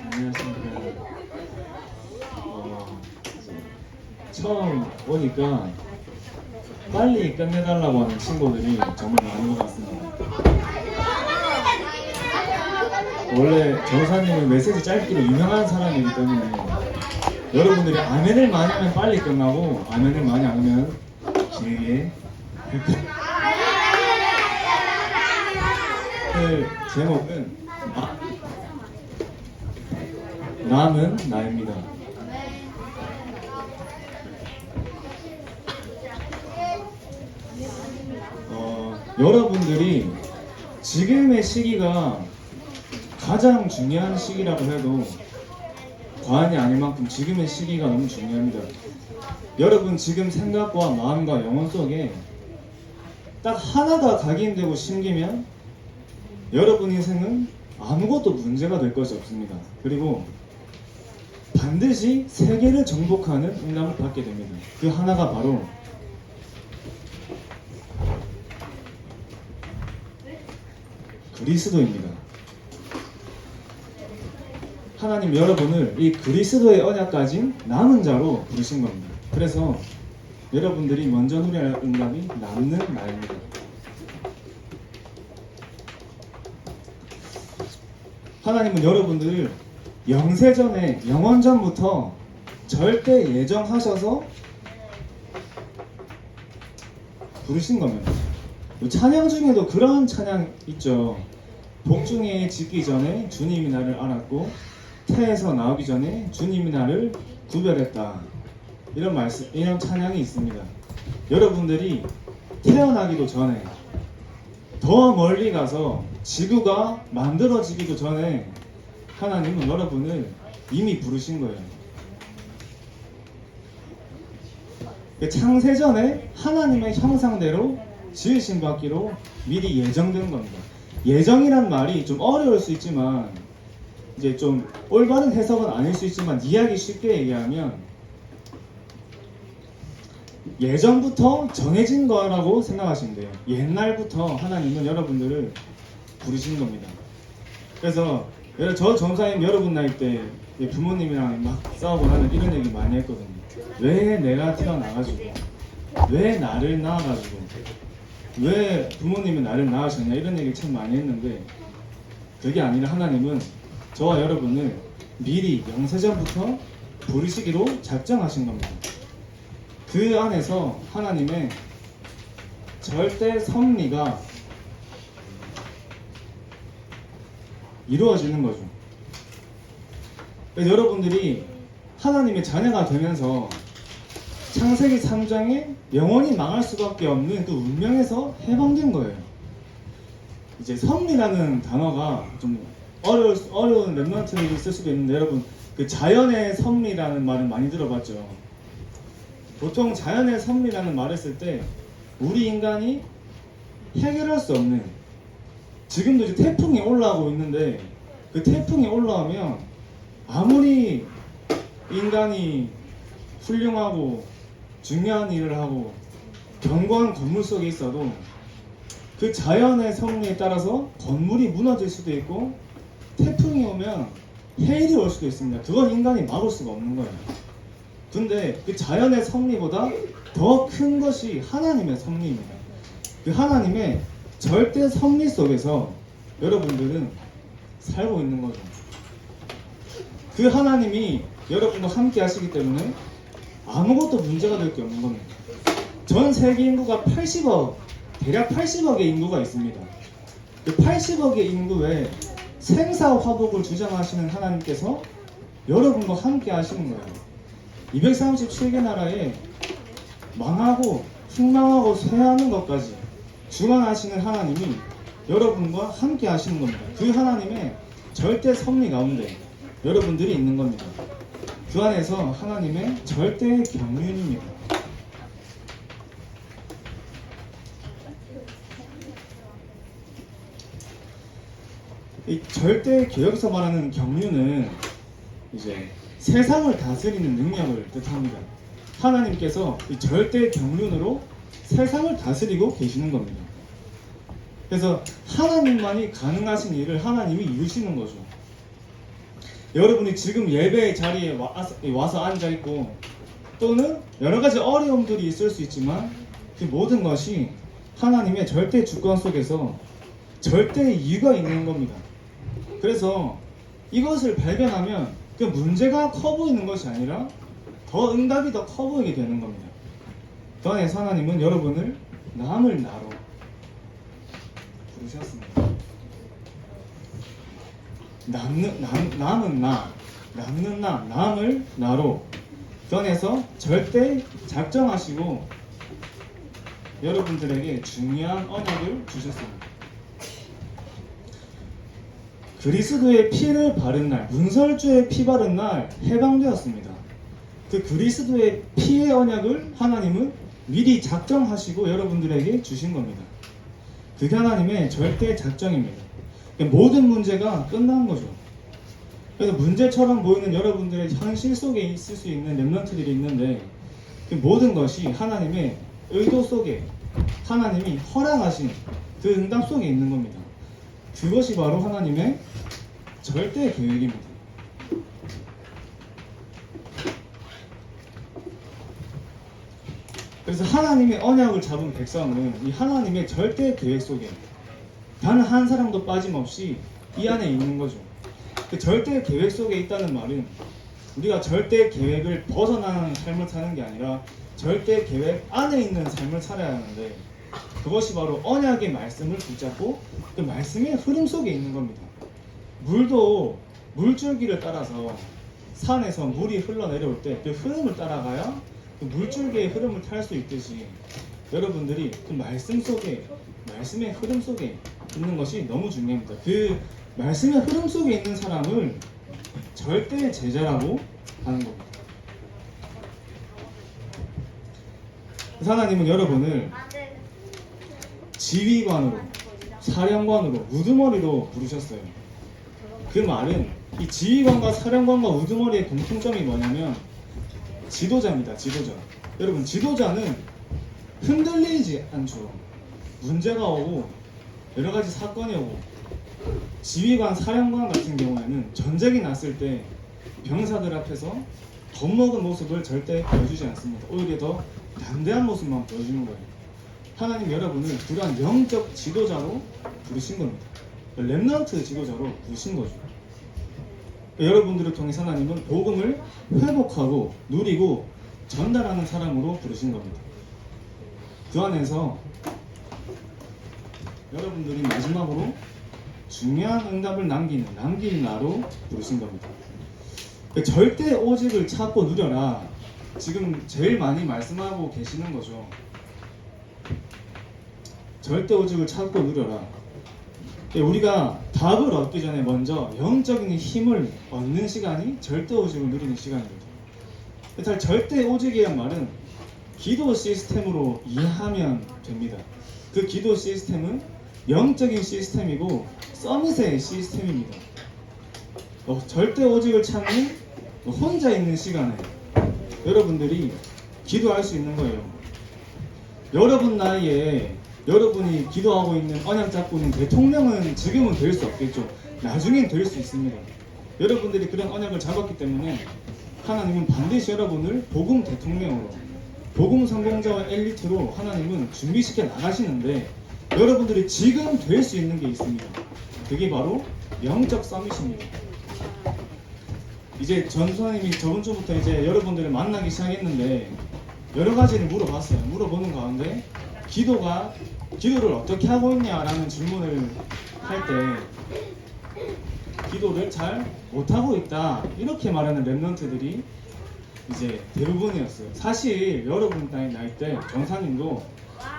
안녕하십니까. 처음 오니까 빨리 끝내달라고 하는 친구들이 정말 많은 것 같습니다. 원래 전사님은 메시지 짧기로 유명한 사람이기 때문에 여러분들이 아멘을 많이 하면 빨리 끝나고 아멘을 많이 안 하면 길게 오늘 제목은 남은 나입니다. 여러분들이 지금의 시기가 가장 중요한 시기라고 해도 과언이 아닐 만큼 지금의 시기가 너무 중요합니다. 여러분 지금 생각과 마음과 영혼 속에 딱 하나가 각인되고 심기면 여러분 인생은 아무것도 문제가 될 것이 없습니다. 그리고 반드시 세계를 정복하는 응답을 받게 됩니다. 그 하나가 바로 그리스도입니다. 하나님 여러분을 이 그리스도의 언약 가진 남은 자로 부르신 겁니다. 그래서 여러분들이 먼저 누려야 할 응답이 남는 나입니다. 하나님은 여러분들을 영세전에 영원전부터 절대 예정하셔서 부르신 겁니다. 찬양 중에도 그런 찬양 있죠. 복중에 짓기 전에 주님이 나를 알았고 태에서 나오기 전에 주님이 나를 구별했다. 이런 말씀, 이런 찬양이 있습니다. 여러분들이 태어나기도 전에 더 멀리 가서 지구가 만들어지기도 전에 하나님은 여러분을 이미 부르신 거예요. 창세전에 하나님의 형상대로 지으신 받기로 미리 예정된 겁니다. 예정이란 말이 좀 어려울 수 있지만 이제 좀 올바른 해석은 아닐 수 있지만 이야기 쉽게 얘기하면 예전부터 정해진 거라고 생각하시면 돼요. 옛날부터 하나님은 여러분들을 부르신 겁니다. 그래서 저 전사님 여러분 나이 때 부모님이랑 막 싸우고 나는 이런 얘기 많이 했거든요. 왜 내가 태어나가지고 왜 나를 낳아가지고 왜 부모님이 나를 낳으셨냐 이런 얘기 참 많이 했는데 그게 아니라 하나님은 저와 여러분을 미리 영세전부터 부르시기로 작정하신 겁니다. 그 안에서 하나님의 절대 섭리가 이루어지는 거죠. 그래서 여러분들이 하나님의 자녀가 되면서 창세기 3장에 영원히 망할 수밖에 없는 그 운명에서 해방된 거예요. 이제 섭리라는 단어가 좀 어려운 랩런트들이 있을 수도 있는데 여러분 그 자연의 섭리라는 말은 많이 들어봤죠. 보통 자연의 섭리라는 말을 쓸 때 우리 인간이 해결할 수 없는 지금도 이제 태풍이 올라오고 있는데 그 태풍이 올라오면 아무리 인간이 훌륭하고 중요한 일을 하고 견고한 건물 속에 있어도 그 자연의 섭리에 따라서 건물이 무너질 수도 있고 태풍이 오면 해일이 올 수도 있습니다. 그건 인간이 막을 수가 없는 거예요. 근데 그 자연의 섭리보다 더 큰 것이 하나님의 섭리입니다. 그 하나님의 절대 섭리 속에서 여러분들은 살고 있는 거죠. 그 하나님이 여러분과 함께 하시기 때문에 아무것도 문제가 될 게 없는 겁니다. 전 세계 인구가 80억, 대략 80억의 인구가 있습니다. 그 80억의 인구에 생사화복을 주장하시는 하나님께서 여러분과 함께 하시는 거예요. 237개 나라에 망하고 흉망하고 쇠하는 것까지 주관하시는 하나님이 여러분과 함께 하시는 겁니다. 그 하나님의 절대 섭리 가운데 여러분들이 있는 겁니다. 그 안에서 하나님의 절대 경륜입니다. 이 절대 개혁에서 말하는 경륜은 이제 세상을 다스리는 능력을 뜻합니다. 하나님께서 이 절대 경륜으로 세상을 다스리고 계시는 겁니다. 그래서 하나님만이 가능하신 일을 하나님이 이루시는 거죠. 여러분이 지금 예배의 자리에 와서 앉아있고 또는 여러 가지 어려움들이 있을 수 있지만 그 모든 것이 하나님의 절대 주권 속에서 절대의 이유가 있는 겁니다. 그래서 이것을 발견하면 그 문제가 커 보이는 것이 아니라 더 응답이 더 커 보이게 되는 겁니다. 그 안에서 하나님은 여러분을 남을 나로 부르셨습니다. 남은 나, 남는 나, 남을 나로 그 안에서 절대 작정하시고 여러분들에게 중요한 언약을 주셨습니다. 그리스도의 피를 바른 날, 문설주의 피 바른 날 해방되었습니다. 그 그리스도의 피의 언약을 하나님은 미리 작정하시고 여러분들에게 주신 겁니다. 그게 하나님의 절대 작정입니다. 모든 문제가 끝난 거죠. 그래서 문제처럼 보이는 여러분들의 현실 속에 있을 수 있는 렘넌트들이 있는데 그 모든 것이 하나님의 의도 속에 하나님이 허락하신 그 응답 속에 있는 겁니다. 그것이 바로 하나님의 절대 계획입니다. 그래서 하나님의 언약을 잡은 백성은 이 하나님의 절대 계획 속에 단 한 사람도 빠짐없이 이 안에 있는 거죠. 그 절대 계획 속에 있다는 말은 우리가 절대 계획을 벗어나는 삶을 사는 게 아니라 절대 계획 안에 있는 삶을 살아야 하는데 그것이 바로 언약의 말씀을 붙잡고 그 말씀의 흐름 속에 있는 겁니다. 물도 물줄기를 따라서 산에서 물이 흘러내려올 때 그 흐름을 따라가야 그 물줄기의 흐름을 탈 수 있듯이 여러분들이 그 말씀 속에 말씀의 흐름 속에 있는 것이 너무 중요합니다. 그 말씀의 흐름 속에 있는 사람을 절대 제자라고 하는 겁니다. 하나님은 여러분을 지휘관으로, 사령관으로, 우두머리로 부르셨어요. 그 말은 이 지휘관과 사령관과 우두머리의 공통점이 뭐냐면 지도자입니다. 지도자. 여러분, 지도자는 흔들리지 않죠. 문제가 오고 여러 가지 사건이 오고 지휘관, 사령관 같은 경우에는 전쟁이 났을 때 병사들 앞에서 겁먹은 모습을 절대 보여주지 않습니다. 오히려 더 담대한 모습만 보여주는 거예요. 하나님 여러분을 그러한 영적 지도자로 부르신 겁니다. 렘넌트 지도자로 부르신 거죠. 여러분들을 통해서 하나님은 복음을 회복하고 누리고 전달하는 사람으로 부르신 겁니다. 그 안에서 여러분들이 마지막으로 중요한 응답을 남긴 나로 부르신 겁니다. 절대 오직을 찾고 누려라. 지금 제일 많이 말씀하고 계시는 거죠. 절대 오직을 찾고 누려라. 우리가 답을 얻기 전에 먼저 영적인 힘을 얻는 시간이 절대 오직을 누리는 시간입니다. 절대 오직이란 말은 기도 시스템으로 이해하면 됩니다. 그 기도 시스템은 영적인 시스템이고 서밋의 시스템입니다. 절대 오직을 찾는 혼자 있는 시간에 여러분들이 기도할 수 있는 거예요. 여러분 나이에 여러분이 기도하고 있는 언약 잡고 있는 대통령은 지금은 될 수 없겠죠. 나중엔 될 수 있습니다. 여러분들이 그런 언약을 잡았기 때문에 하나님은 반드시 여러분을 복음 대통령으로, 복음 성공자와 엘리트로 하나님은 준비시켜 나가시는데 여러분들이 지금 될 수 있는 게 있습니다. 그게 바로 영적 서밋입니다. 이제 전수사님이 저번 주부터 이제 여러분들을 만나기 시작했는데 여러 가지를 물어봤어요. 물어보는 가운데 기도를 어떻게 하고 있냐라는 질문을 할 때 기도를 잘 못하고 있다 이렇게 말하는 렘넌트들이 이제 대부분이었어요. 사실 여러분 나이 때 전사님도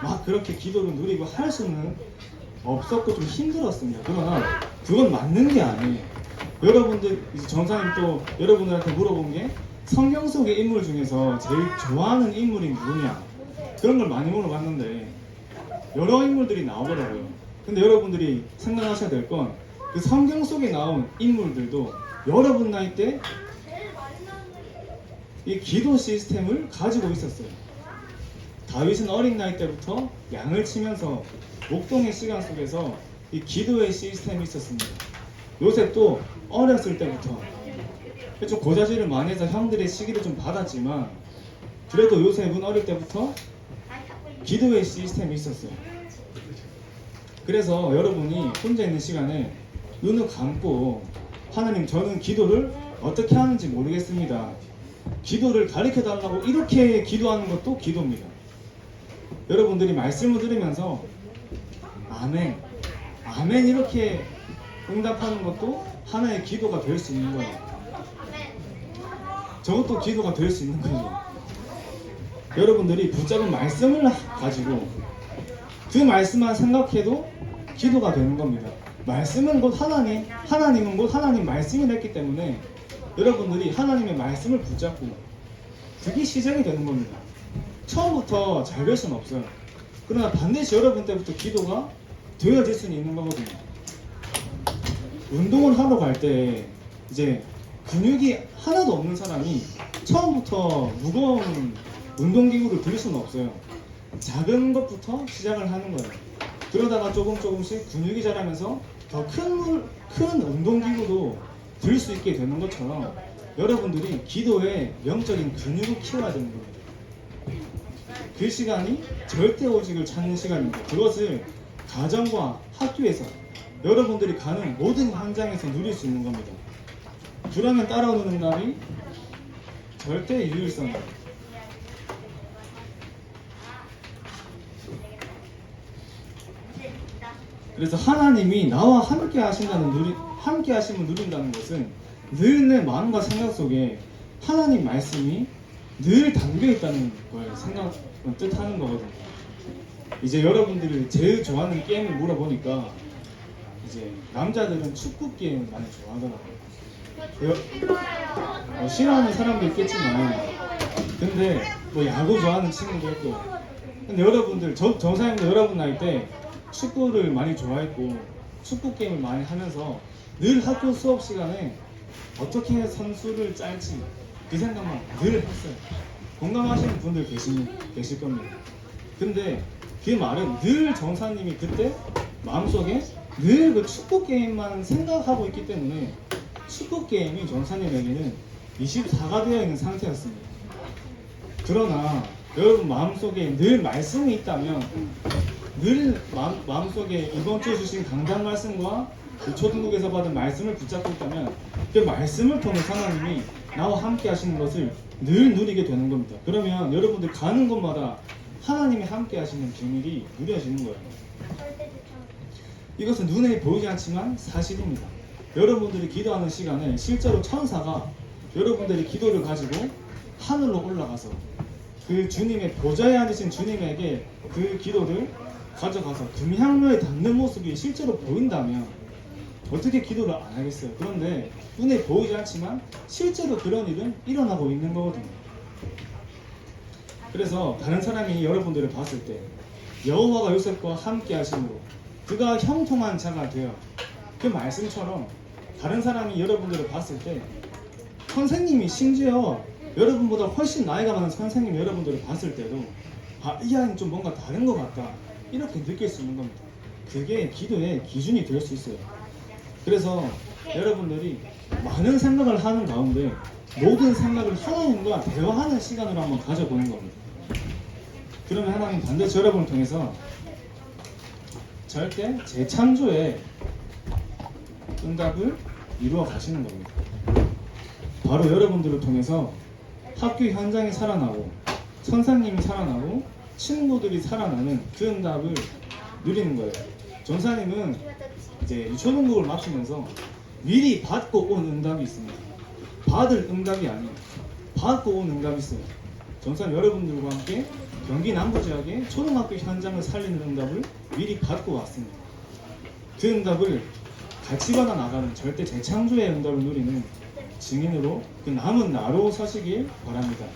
막 그렇게 기도를 누리고 할 수는 없었고 좀 힘들었습니다. 그러나 그건 맞는 게 아니에요. 여러분들 이제 전사님 또 여러분들한테 물어본 게 성경 속의 인물 중에서 제일 좋아하는 인물이 누구냐 그런 걸 많이 물어봤는데 여러 인물들이 나오더라고요. 근데 여러분들이 생각하셔야 될 건 그 성경 속에 나온 인물들도 여러분 나이 때 이 기도 시스템을 가지고 있었어요. 다윗은 어린 나이 때부터 양을 치면서 목동의 시간 속에서 이 기도의 시스템이 있었습니다. 요셉도 어렸을 때부터 좀 고자질을 많이 해서 형들의 시기를 좀 받았지만 그래도 요셉은 어릴 때부터 기도의 시스템이 있었어요. 그래서 여러분이 혼자 있는 시간에 눈을 감고 하나님, 저는 기도를 어떻게 하는지 모르겠습니다. 기도를 가르쳐 달라고 이렇게 기도하는 것도 기도입니다. 여러분들이 말씀을 들으면서 아멘, 아멘 이렇게 응답하는 것도 하나의 기도가 될 수 있는 거예요. 저것도 기도가 될 수 있는 거죠. 여러분들이 붙잡은 말씀을 가지고 그 말씀만 생각해도 기도가 되는 겁니다. 말씀은 곧 하나님, 하나님은 곧 하나님 말씀이 됐기 때문에 여러분들이 하나님의 말씀을 붙잡고 그게 시작이 되는 겁니다. 처음부터 잘 될 수는 없어요. 그러나 반드시 여러분 때부터 기도가 되어질 수는 있는 거거든요. 운동을 하러 갈 때 이제 근육이 하나도 없는 사람이 처음부터 무거운 운동기구를 들을 수는 없어요. 작은 것부터 시작을 하는 거예요. 그러다가 조금씩 근육이 자라면서 더 큰 운동기구도 들 수 있게 되는 것처럼 여러분들이 기도에 영적인 근육을 키워야 되는 겁니다. 그 시간이 절대오직을 찾는 시간입니다. 그것을 가정과 학교에서 여러분들이 가는 모든 현장에서 누릴 수 있는 겁니다. 그러면 따라오는 응답이 절대 유일성입니다. 그래서 하나님이 나와 함께 함께 하심을 누린다는 것은 늘 내 마음과 생각 속에 하나님 말씀이 늘 담겨 있다는 걸 뜻하는 거거든요. 이제 여러분들이 제일 좋아하는 게임을 물어보니까 이제 남자들은 축구 게임 많이 좋아하더라고요. 싫어하는 사람도 있겠지만 근데 뭐 야구 좋아하는 친구도 있고 근데 여러분들 정사님도 여러분 나이 때 축구를 많이 좋아했고 축구 게임을 많이 하면서 늘 학교 수업 시간에 어떻게 선수를 짤지 그 생각만 늘 했어요. 공감하시는 분들 계실 겁니다. 근데 그 말은 늘 정사님이 그때 마음속에 늘 그 축구 게임만 생각하고 있기 때문에 축구 게임이 정사님에게는 24가 되어 있는 상태였습니다. 그러나 여러분 마음속에 늘 말씀이 있다면 늘 마음속에 이번 주에 주신 강단 말씀과 그 초등국에서 받은 말씀을 붙잡고 있다면 그 말씀을 통해 하나님이 나와 함께 하시는 것을 늘 누리게 되는 겁니다. 그러면 여러분들 가는 곳마다 하나님이 함께 하시는 비밀이 누려지는 거예요. 이것은 눈에 보이지 않지만 사실입니다. 여러분들이 기도하는 시간에 실제로 천사가 여러분들이 기도를 가지고 하늘로 올라가서 그 주님의 보좌에 앉으신 주님에게 그 기도를 가져가서 금향로에 닿는 모습이 실제로 보인다면 어떻게 기도를 안 하겠어요? 그런데 눈에 보이지 않지만 실제로 그런 일은 일어나고 있는 거거든요. 그래서 다른 사람이 여러분들을 봤을 때 여호와가 요셉과 함께 하심으로 그가 형통한 자가 되어 그 말씀처럼 다른 사람이 여러분들을 봤을 때 선생님이 심지어 여러분보다 훨씬 나이가 많은 선생님이 여러분들을 봤을 때도 이 아이는 좀 뭔가 다른 것 같다 이렇게 느낄 수 있는 겁니다. 그게 기도의 기준이 될 수 있어요. 그래서 여러분들이 많은 생각을 하는 가운데 모든 생각을 하나님과 대화하는 시간으로 한번 가져보는 겁니다. 그러면 하나님 반드시 여러분을 통해서 절대 재창조의 응답을 이루어 가시는 겁니다. 바로 여러분들을 통해서 학교 현장이 살아나고 선생님이 살아나고 친구들이 살아나는 그 응답을 누리는 거예요. 전사님은 이제 유초등국을 마치면서 미리 받고 온 응답이 있습니다. 받을 응답이 아니에요. 받고 온 응답이 있어요. 전사님 여러분들과 함께 경기 남부지역의 초등학교 현장을 살리는 응답을 미리 받고 왔습니다. 그 응답을 같이 받아 나가는 절대 재창조의 응답을 누리는 증인으로 그 남은 나로 서시길 바랍니다.